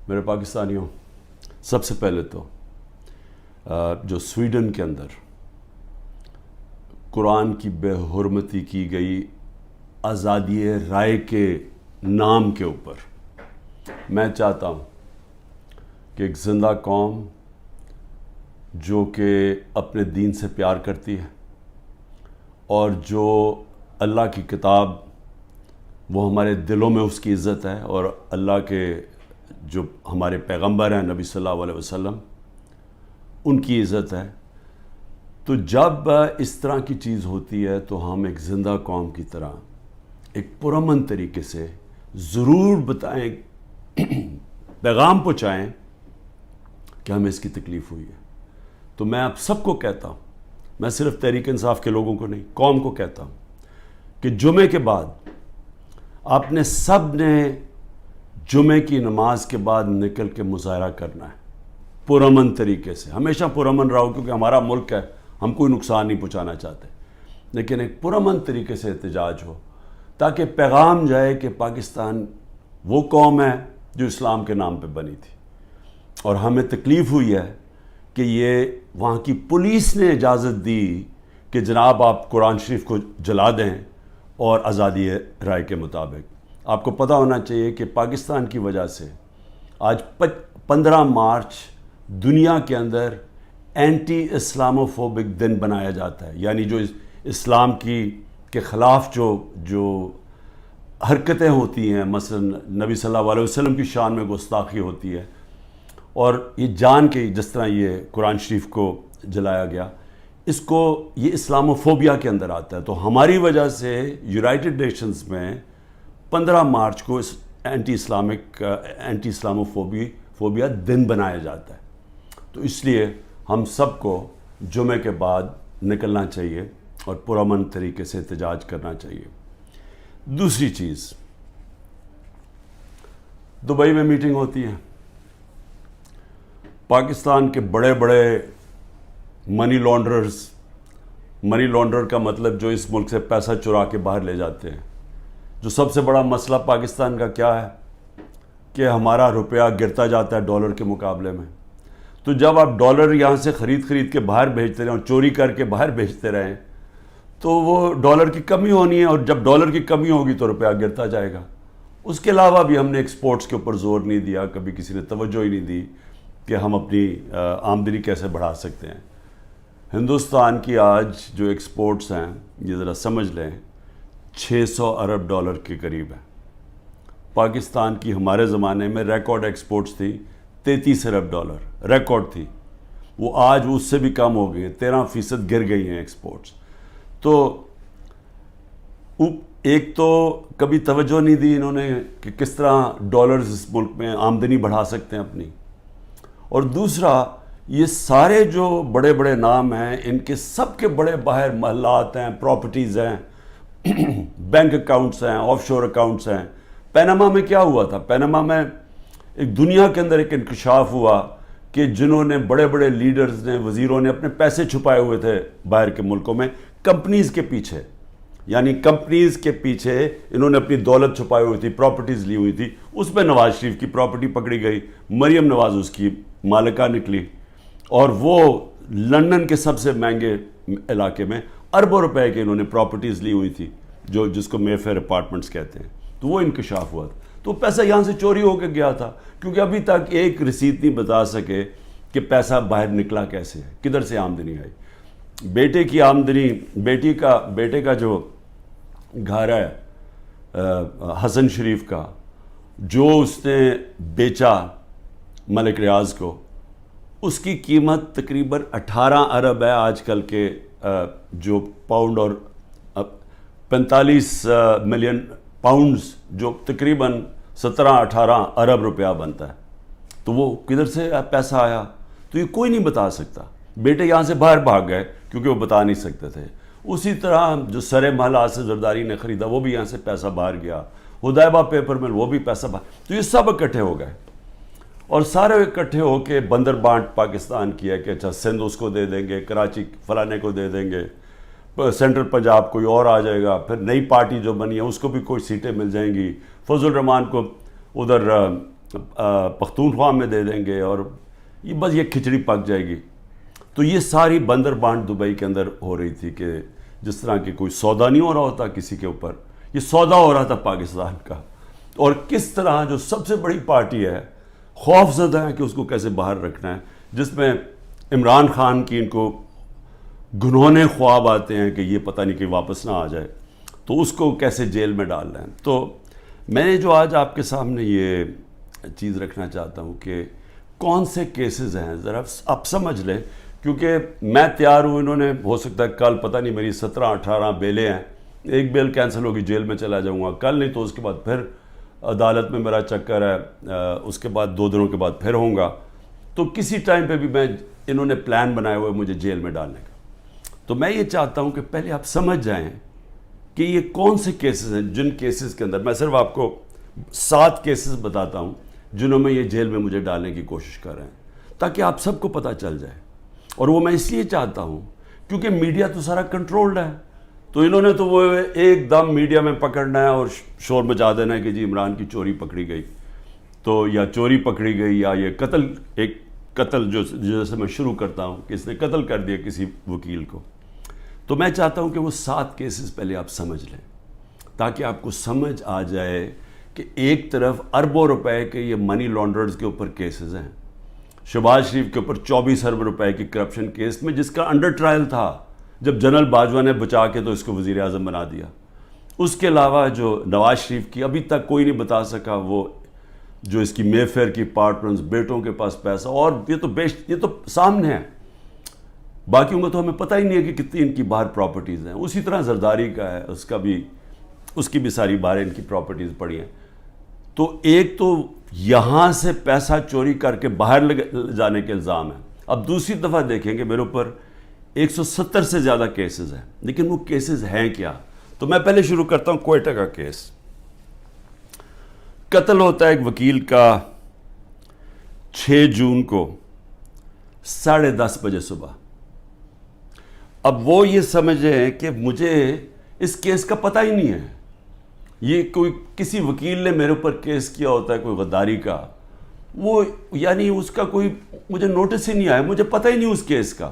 میرے پاکستانیوں، سب سے پہلے تو جو سویڈن کے اندر قرآن کی بے حرمتی کی گئی آزادی رائے کے نام کے اوپر، میں چاہتا ہوں کہ ایک زندہ قوم جو کہ اپنے دین سے پیار کرتی ہے اور جو اللہ کی کتاب، وہ ہمارے دلوں میں اس کی عزت ہے، اور اللہ کے جو ہمارے پیغمبر ہیں نبی صلی اللہ علیہ وسلم، ان کی عزت ہے، تو جب اس طرح کی چیز ہوتی ہے تو ہم ایک زندہ قوم کی طرح ایک پرامن طریقے سے ضرور بتائیں، پیغام پہنچائیں کہ ہمیں اس کی تکلیف ہوئی ہے۔ تو میں آپ سب کو کہتا ہوں، میں صرف تحریک انصاف کے لوگوں کو نہیں، قوم کو کہتا ہوں کہ جمعے کے بعد آپ نے سب نے جمعے کی نماز کے بعد نکل کے مظاہرہ کرنا ہے پرامن طریقے سے۔ ہمیشہ پرامن رہو، کیونکہ ہمارا ملک ہے، ہم کوئی نقصان نہیں پہنچانا چاہتے، لیکن ایک پرامن طریقے سے احتجاج ہو تاکہ پیغام جائے کہ پاکستان وہ قوم ہے جو اسلام کے نام پہ بنی تھی، اور ہمیں تکلیف ہوئی ہے کہ یہ وہاں کی پولیس نے اجازت دی کہ جناب آپ قرآن شریف کو جلا دیں، اور آزادی رائے کے مطابق آپ کو پتہ ہونا چاہیے کہ پاکستان کی وجہ سے آج 15 مارچ دنیا کے اندر اینٹی اسلاموفوبک دن بنایا جاتا ہے، یعنی جو اسلام کے خلاف جو حرکتیں ہوتی ہیں، مثلا نبی صلی اللہ علیہ وسلم کی شان میں گستاخی ہوتی ہے، اور یہ جان کے جس طرح یہ قرآن شریف کو جلایا گیا، اس کو یہ اسلاموفوبیا کے اندر آتا ہے۔ تو ہماری وجہ سے یونائٹڈ نیشنز میں 15 مارچ کو اس اینٹی اسلاموفوبیا دن بنایا جاتا ہے۔ تو اس لیے ہم سب کو جمعے کے بعد نکلنا چاہیے اور پرامن طریقے سے احتجاج کرنا چاہیے۔ دوسری چیز، دبئی میں میٹنگ ہوتی ہے، پاکستان کے بڑے بڑے منی لانڈرر کا مطلب جو اس ملک سے پیسہ چرا کے باہر لے جاتے ہیں۔ جو سب سے بڑا مسئلہ پاکستان کا کیا ہے کہ ہمارا روپیہ گرتا جاتا ہے ڈالر کے مقابلے میں۔ تو جب آپ ڈالر یہاں سے خرید کے باہر بھیجتے رہیں اور چوری کر کے باہر بھیجتے رہیں تو وہ ڈالر کی کمی ہونی ہے، اور جب ڈالر کی کمی ہوگی تو روپیہ گرتا جائے گا۔ اس کے علاوہ بھی ہم نے ایکسپورٹس کے اوپر زور نہیں دیا، کبھی کسی نے توجہ ہی نہیں دی کہ ہم اپنی آمدنی کیسے بڑھا سکتے ہیں۔ ہندوستان کی آج جو ایکسپورٹس ہیں، یہ ذرا سمجھ لیں، 600 ارب ڈالر کے قریب ہے۔ پاکستان کی ہمارے زمانے میں ریکارڈ ایکسپورٹس تھی 33 ارب ڈالر، ریکارڈ تھی، وہ آج اس سے بھی کم ہو گئی ہیں، 13% گر گئی ہیں ایکسپورٹس۔ تو ایک تو کبھی توجہ نہیں دی انہوں نے کہ کس طرح ڈالرز اس ملک میں آمدنی بڑھا سکتے ہیں اپنی، اور دوسرا یہ سارے جو بڑے بڑے نام ہیں، ان کے سب کے بڑے باہر محلات ہیں، پراپرٹیز ہیں، بینک اکاؤنٹس ہیں، آف شور اکاؤنٹس ہیں۔ پیناما میں کیا ہوا تھا؟ پیناما میں ایک دنیا کے اندر ایک انکشاف ہوا کہ جنہوں نے بڑے بڑے لیڈرز نے، وزیروں نے اپنے پیسے چھپائے ہوئے تھے باہر کے ملکوں میں کمپنیز کے پیچھے، یعنی کمپنیز کے پیچھے انہوں نے اپنی دولت چھپائی ہوئی تھی، پراپرٹیز لی ہوئی تھی۔ اس میں نواز شریف کی پراپرٹی پکڑی گئی، مریم نواز اس کی مالکہ نکلی، اور وہ لندن کے سب سے مہنگے علاقے میں اربوں روپے کے انہوں نے پراپرٹیز لی ہوئی تھی، جس کو مے فیئر اپارٹمنٹس کہتے ہیں۔ تو وہ انکشاف ہوا تھا، تو پیسہ یہاں سے چوری ہو کے گیا تھا، کیونکہ ابھی تک ایک رسید نہیں بتا سکے کہ پیسہ باہر نکلا کیسے ہے، کدھر سے آمدنی آئی۔ بیٹے کی آمدنی، بیٹے کا جو گھر ہے حسن شریف کا، جو اس نے بیچا ملک ریاض کو، اس کی قیمت تقریباً 18 ارب ہے آج کل کے جو پاؤنڈ، اور 45 ملین پاؤنڈز، جو تقریباً 17-18 ارب روپیہ بنتا ہے۔ تو وہ کدھر سے پیسہ آیا؟ تو یہ کوئی نہیں بتا سکتا۔ بیٹے یہاں سے باہر بھاگ گئے کیونکہ وہ بتا نہیں سکتے تھے۔ اسی طرح جو سر محل آصف زرداری نے خریدا، وہ بھی یہاں سے پیسہ باہر گیا، حدیبہ پیپر مل، وہ بھی پیسہ باہر۔ تو یہ سب اکٹھے ہو گئے، اور سارے اکٹھے ہو کے بندر بانٹ پاکستان کی ہے کہ اچھا سندھ اس کو دے دیں گے، کراچی فلانے کو دے دیں گے، سینٹرل پنجاب کوئی اور آ جائے گا، پھر نئی پارٹی جو بنی ہے اس کو بھی کوئی سیٹیں مل جائیں گی، فضل الرحمان کو ادھر پختونخوا میں دے دیں گے اور یہ بس یہ کھچڑی پک جائے گی. تو یہ ساری بندر بانٹ دبئی کے اندر ہو رہی تھی کہ جس طرح کہ کوئی سودا نہیں ہو رہا ہوتا کسی کے اوپر, یہ سودا ہو رہا تھا پاکستان کا. اور کس طرح جو سب سے بڑی پارٹی ہے خوف زدہ ہے کہ اس کو کیسے باہر رکھنا ہے, جس میں عمران خان کی ان کو گنہونے خواب آتے ہیں کہ یہ پتہ نہیں کہ واپس نہ آ جائے, تو اس کو کیسے جیل میں ڈال رہے ہیں. تو میں جو آج آپ کے سامنے یہ چیز رکھنا چاہتا ہوں کہ کون سے کیسز ہیں ذرا آپ سمجھ لیں, کیونکہ میں تیار ہوں, انہوں نے ہو سکتا ہے کل پتہ نہیں میری 17-18 بیلیں ہیں, ایک بیل کینسل ہوگی جیل میں چلا جاؤں گا, کل نہیں تو اس کے بعد پھر عدالت میں میرا چکر ہے, اس کے بعد 2 دنوں کے بعد پھر ہوں گا. تو کسی ٹائم پہ بھی انہوں نے پلان بنایا ہوا ہے مجھے جیل میں ڈالنے کا. تو میں یہ چاہتا ہوں کہ پہلے آپ سمجھ جائیں کہ یہ کون سے کیسز ہیں جن کیسز کے اندر میں صرف آپ کو 7 کیسز بتاتا ہوں جنہوں میں یہ جیل میں مجھے ڈالنے کی کوشش کر رہے ہیں, تاکہ آپ سب کو پتہ چل جائے. اور وہ میں اس لیے چاہتا ہوں کیونکہ میڈیا تو سارا کنٹرولڈ ہے, تو انہوں نے تو وہ ایک دم میڈیا میں پکڑنا ہے اور شور مچا دینا ہے کہ جی عمران کی چوری پکڑی گئی, تو یا چوری پکڑی گئی یا یہ ایک قتل جو جیسے میں شروع کرتا ہوں کہ اس نے قتل کر دیا کسی وکیل کو. تو میں چاہتا ہوں کہ وہ 7 کیسز پہلے آپ سمجھ لیں تاکہ آپ کو سمجھ آ جائے کہ ایک طرف اربوں روپے کے یہ منی لانڈررز کے اوپر کیسز ہیں, شہباز شریف کے اوپر 24 ارب روپے کی کرپشن کیس میں جس کا انڈر ٹرائل تھا جب جنرل باجوہ نے بچا کے تو اس کو وزیر اعظم بنا دیا. اس کے علاوہ جو نواز شریف کی ابھی تک کوئی نہیں بتا سکا وہ جو اس کی مے فیئر کی اپارٹمنٹس, بیٹوں کے پاس پیسہ, اور یہ تو سامنے ہے, باقیوں کا تو ہمیں پتہ ہی نہیں ہے کہ کتنی ان کی باہر پراپرٹیز ہیں. اسی طرح زرداری کا ہے, اس کی بھی ساری باہر ان کی پراپرٹیز پڑی ہیں. تو ایک تو یہاں سے پیسہ چوری کر کے باہر لے جانے کے الزام ہیں. اب دوسری دفعہ دیکھیں کہ میرے اوپر 170 سے زیادہ کیسز ہیں, لیکن وہ کیسز ہیں کیا؟ تو میں پہلے شروع کرتا ہوں کوئٹہ کا کیس. قتل ہوتا ہے ایک وکیل کا 6 جون کو 10:30 بجے صبح. اب وہ یہ سمجھیں کہ مجھے اس کیس کا پتہ ہی نہیں ہے, یہ کوئی کسی وکیل نے میرے اوپر کیس کیا ہوتا ہے کوئی غداری کا, وہ یعنی اس کا کوئی مجھے نوٹس ہی نہیں آیا, مجھے پتہ ہی نہیں اس کیس کا.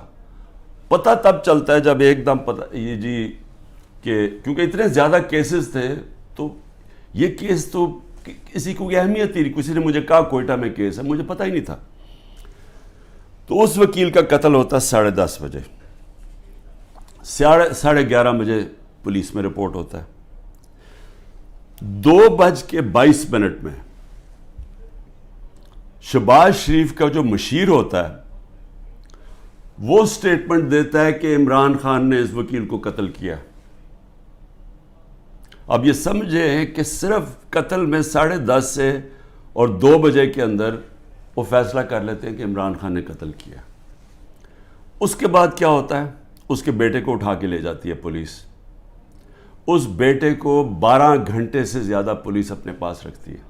پتہ تب چلتا ہے جب ایک دم پتہ یہ جی کہ کیونکہ اتنے زیادہ کیسز تھے, تو یہ کیس تو کسی کو اہمیت ہی نہیں, کسی نے مجھے کہا کوئٹہ میں کیس ہے, مجھے پتہ ہی نہیں تھا. تو اس وکیل کا قتل ہوتا ہے 10:30 بجے, 11:30 بجے پولیس میں رپورٹ ہوتا ہے. 2:22 میں شہباز شریف کا جو مشیر ہوتا ہے وہ سٹیٹمنٹ دیتا ہے کہ عمران خان نے اس وکیل کو قتل کیا. اب یہ سمجھیں کہ صرف قتل میں 10:30 سے اور 2 بجے کے اندر وہ فیصلہ کر لیتے ہیں کہ عمران خان نے قتل کیا. اس کے بعد کیا ہوتا ہے, اس کے بیٹے کو اٹھا کے لے جاتی ہے پولیس. اس بیٹے کو 12 گھنٹے سے زیادہ پولیس اپنے پاس رکھتی ہے.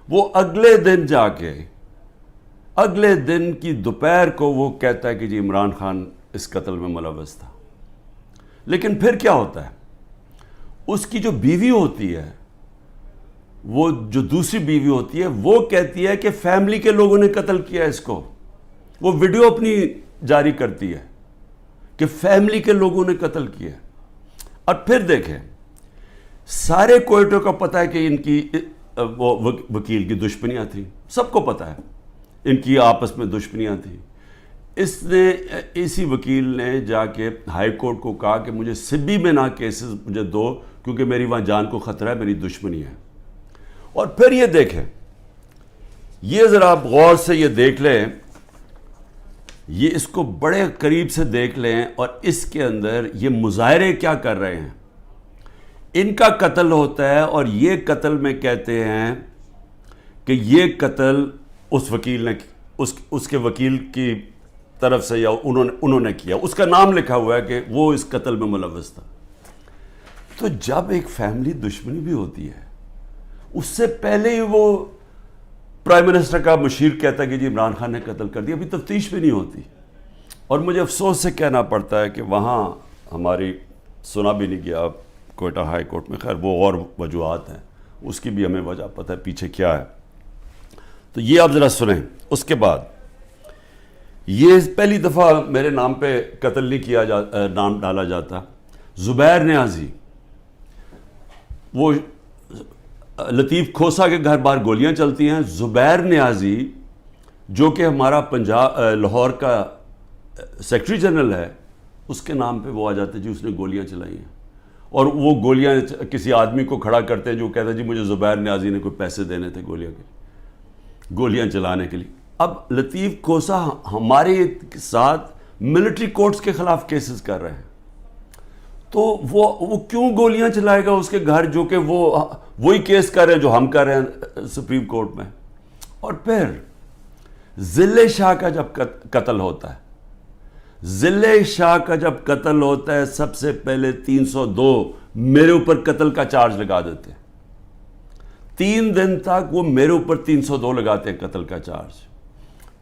وہ اگلے دن جا کے اگلے دن کی دوپہر کو وہ کہتا ہے کہ جی عمران خان اس قتل میں ملوث تھا. لیکن پھر کیا ہوتا ہے, اس کی جو بیوی ہوتی ہے, وہ جو دوسری بیوی ہوتی ہے, وہ کہتی ہے کہ فیملی کے لوگوں نے قتل کیا اس کو. وہ ویڈیو اپنی جاری کرتی ہے کہ فیملی کے لوگوں نے قتل کیا. اور پھر دیکھیں سارے کوئٹوں کا پتہ ہے کہ ان کی وہ وکیل کی دشمنیاں تھیں, سب کو پتہ ہے ان کی آپس میں دشمنیاں تھیں. اسی وکیل نے جا کے ہائی کورٹ کو کہا کہ مجھے سبی میں نہ کیسز مجھے دو کیونکہ میری وہاں جان کو خطرہ ہے, میری دشمنی ہے. اور پھر یہ دیکھیں, یہ ذرا آپ غور سے یہ دیکھ لیں, یہ اس کو بڑے قریب سے دیکھ لیں, اور اس کے اندر یہ مظاہرے کیا کر رہے ہیں. ان کا قتل ہوتا ہے اور یہ قتل میں کہتے ہیں کہ یہ قتل اس وکیل نے اس کے وکیل کی طرف سے یا انہوں نے کیا. اس کا نام لکھا ہوا ہے کہ وہ اس قتل میں ملوث تھا. تو جب ایک فیملی دشمنی بھی ہوتی ہے, اس سے پہلے ہی وہ پرائم منسٹر کا مشیر کہتا ہے کہ جی عمران خان نے قتل کر دیا, ابھی تفتیش بھی نہیں ہوتی. اور مجھے افسوس سے کہنا پڑتا ہے کہ وہاں ہماری سنا بھی نہیں گیا کوئٹہ ہائی کورٹ میں. خیر وہ اور وجوہات ہیں, اس کی بھی ہمیں وجہ پتہ ہے پیچھے کیا ہے. تو یہ آپ ذرا سنیں. اس کے بعد یہ پہلی دفعہ میرے نام پہ قتل نہیں کیا نام ڈالا جاتا. زبیر نیازی، وہ لطیف کھوسا کے گھر باہر گولیاں چلتی ہیں. زبیر نیازی جو کہ ہمارا لاہور کا سیکرٹری جنرل ہے، اس کے نام پہ وہ آ جاتے جی اس نے گولیاں چلائی ہیں. اور وہ گولیاں کسی آدمی کو کھڑا کرتے ہیں جو کہتا ہے جی مجھے زبیر نیازی نے کوئی پیسے دینے تھے گولیاں چلانے کے لیے. اب لطیف کھوسا ہمارے ساتھ ملٹری کورٹس کے خلاف کیسز کر رہے ہیں، تو وہ کیوں گولیاں چلائے گا اس کے گھر، جو کہ وہی کیس کر رہے ہیں جو ہم کر رہے ہیں سپریم کورٹ میں. اور پھر ضلع شاہ کا جب قتل ہوتا ہے، ضلع شاہ کا جب قتل ہوتا ہے، سب سے پہلے 302 میرے اوپر قتل کا چارج لگا دیتے ہیں. 3 دن تک وہ میرے اوپر 302 لگاتے ہیں قتل کا چارج.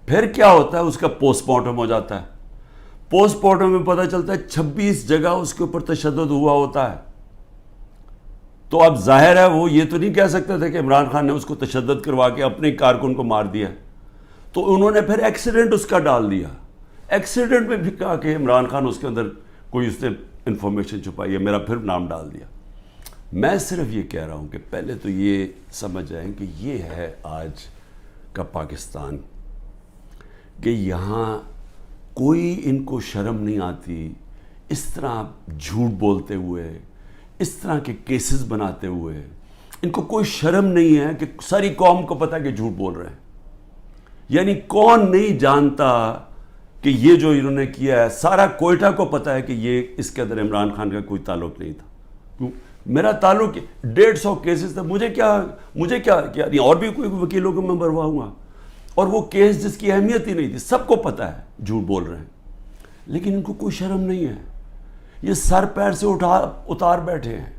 پھر کیا ہوتا ہے، اس کا پوسٹ مارٹم ہو جاتا ہے. پوسٹ مارٹم میں پتہ چلتا ہے 26 جگہ اس کے اوپر تشدد ہوا ہوتا ہے. تو اب ظاہر ہے وہ یہ تو نہیں کہہ سکتے تھے کہ عمران خان نے اس کو تشدد کروا کے اپنے کارکن کو مار دیا. تو انہوں نے پھر ایکسیڈنٹ اس کا ڈال دیا. ایکسیڈنٹ میں بھی کہا کہ عمران خان اس کے اندر کوئی اس نے انفارمیشن چھپائی ہے، میرا پھر نام ڈال دیا. میں صرف یہ کہہ رہا ہوں کہ پہلے تو یہ سمجھ جائیں کہ یہ ہے آج کا پاکستان، کہ یہاں کوئی ان کو شرم نہیں آتی اس طرح جھوٹ بولتے ہوئے، اس طرح کے کیسز بناتے ہوئے. ان کو کوئی شرم نہیں ہے کہ ساری قوم کو پتہ ہے کہ جھوٹ بول رہے ہیں. یعنی کون نہیں جانتا کہ یہ جو انہوں نے کیا ہے، سارا کوئٹہ کو پتہ ہے کہ یہ اس کے اندر عمران خان کا کوئی تعلق نہیں تھا. میرا تعلق 150 کیسز تھا، مجھے کیا نہیں، اور بھی کوئی وکیلوں کو میں مرواؤں گا. اور وہ کیس جس کی اہمیت ہی نہیں تھی، سب کو پتہ ہے جھوٹ بول رہے ہیں، لیکن ان کو کوئی شرم نہیں ہے. یہ سر پیر سے اتار بیٹھے ہیں.